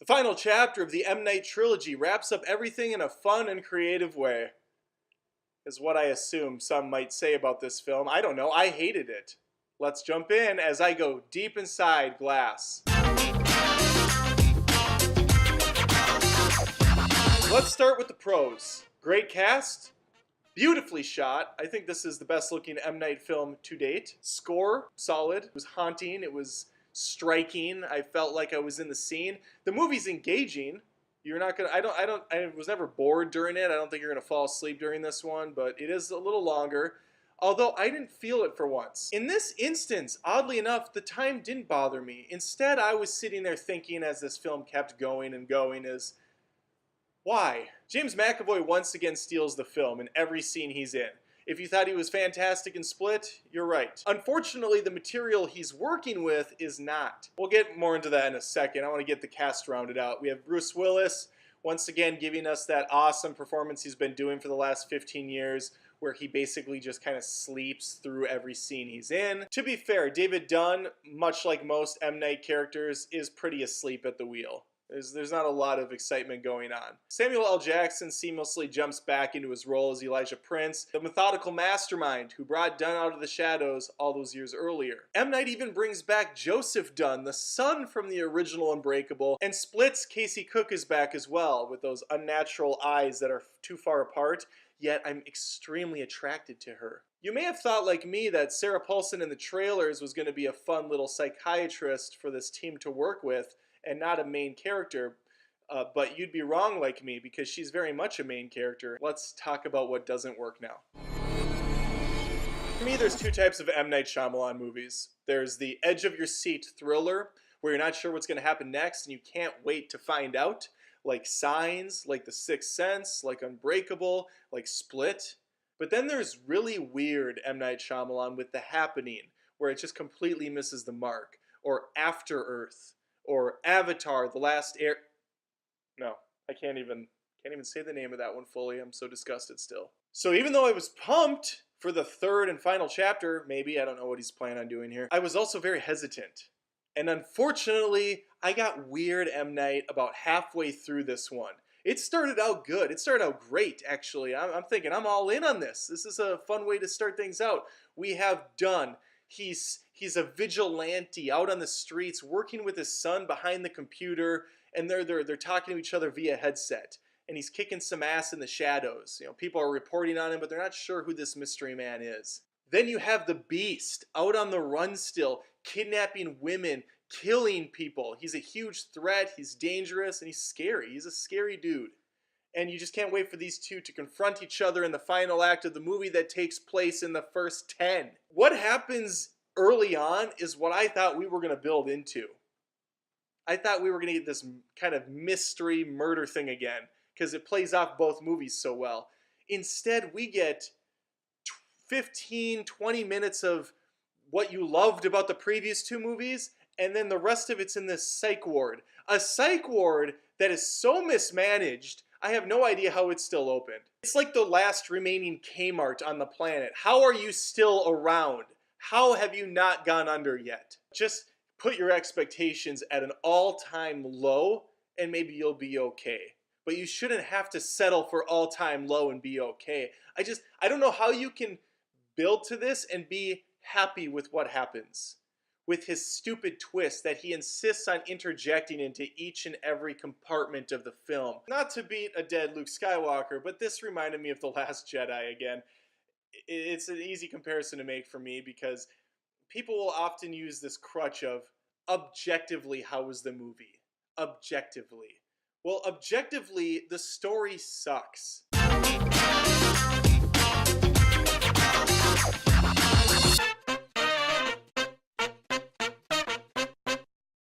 The final chapter of the M. Night trilogy wraps up everything in a fun and creative way, is what I assume some might say about this film. I don't know, I hated it. Let's jump in as I go deep inside Glass. Let's start with the pros. Great cast, beautifully shot. I think this is the best looking M. Night film to date. Score, solid. It was haunting, it was striking. I felt like I was in the scene. The movie's engaging. You're not gonna, I was never bored during it. I don't think you're gonna fall asleep during this one, but it is a little longer. Although I didn't feel it for once. In this instance, oddly enough, the time didn't bother me. Instead, I was sitting there thinking as this film kept going and going is, why? James McAvoy once again steals the film in every scene he's in. If you thought he was fantastic in Split, you're right. Unfortunately, the material he's working with is not. We'll get more into that in a second. I want to get the cast rounded out. We have Bruce Willis, once again giving us that awesome performance he's been doing for the last 15 years, where he basically just kind of sleeps through every scene he's in. To be fair, David Dunn, much like most M. Night characters, is pretty asleep at the wheel. There's not a lot of excitement going on. Samuel L. Jackson seamlessly jumps back into his role as Elijah Prince, the methodical mastermind who brought Dunn out of the shadows all those years earlier. M. Night even brings back Joseph Dunn, the son from the original Unbreakable, and Split's Casey Cook is back as well, with those unnatural eyes that are too far apart, yet I'm extremely attracted to her. You may have thought like me that Sarah Paulson in the trailers was going to be a fun little psychiatrist for this team to work with, and not a main character, but you'd be wrong like me because she's very much a main character. Let's talk about what doesn't work now. For me, there's two types of M. Night Shyamalan movies. There's the edge-of-your-seat thriller, where you're not sure what's going to happen next and you can't wait to find out, like Signs, like The Sixth Sense, like Unbreakable, like Split. But then there's really weird M. Night Shyamalan with The Happening, where it just completely misses the mark, or After Earth, or Avatar, The Last Air... No, I can't even say the name of that one fully. I'm so disgusted still. So even though I was pumped for the third and final chapter, maybe, I don't know what he's planning on doing here, I was also very hesitant. And unfortunately, I got weird M. Night about halfway through this one. It started out good. It started out great, actually. I'm thinking, I'm all in on this. This is a fun way to start things out. We have Dunn. He's a vigilante out on the streets working with his son behind the computer, and they're talking to each other via headset. And he's kicking some ass in the shadows. You know, people are reporting on him, but they're not sure who this mystery man is. Then you have the Beast out on the run still, kidnapping women, killing people. He's a huge threat, he's dangerous, and he's scary. He's a scary dude. And you just can't wait for these two to confront each other in the final act of the movie that takes place in the first 10. What happens early on is what I thought we were going to build into. I thought we were going to get this kind of mystery murder thing again, because it plays off both movies so well. Instead, we get 15, 20 minutes of what you loved about the previous two movies, and then the rest of it's in this psych ward. A psych ward that is so mismanaged, I have no idea how it's still open. It's like the last remaining Kmart on the planet. How are you still around? How have you not gone under yet? Just put your expectations at an all-time low and maybe you'll be okay. But you shouldn't have to settle for all-time low and be okay. I don't know how you can build to this and be happy with what happens. With his stupid twist that he insists on interjecting into each and every compartment of the film. Not to beat a dead Luke Skywalker, but this reminded me of The Last Jedi again. It's an easy comparison to make for me because people will often use this crutch of, objectively, how was the movie? Objectively. Well, objectively, the story sucks.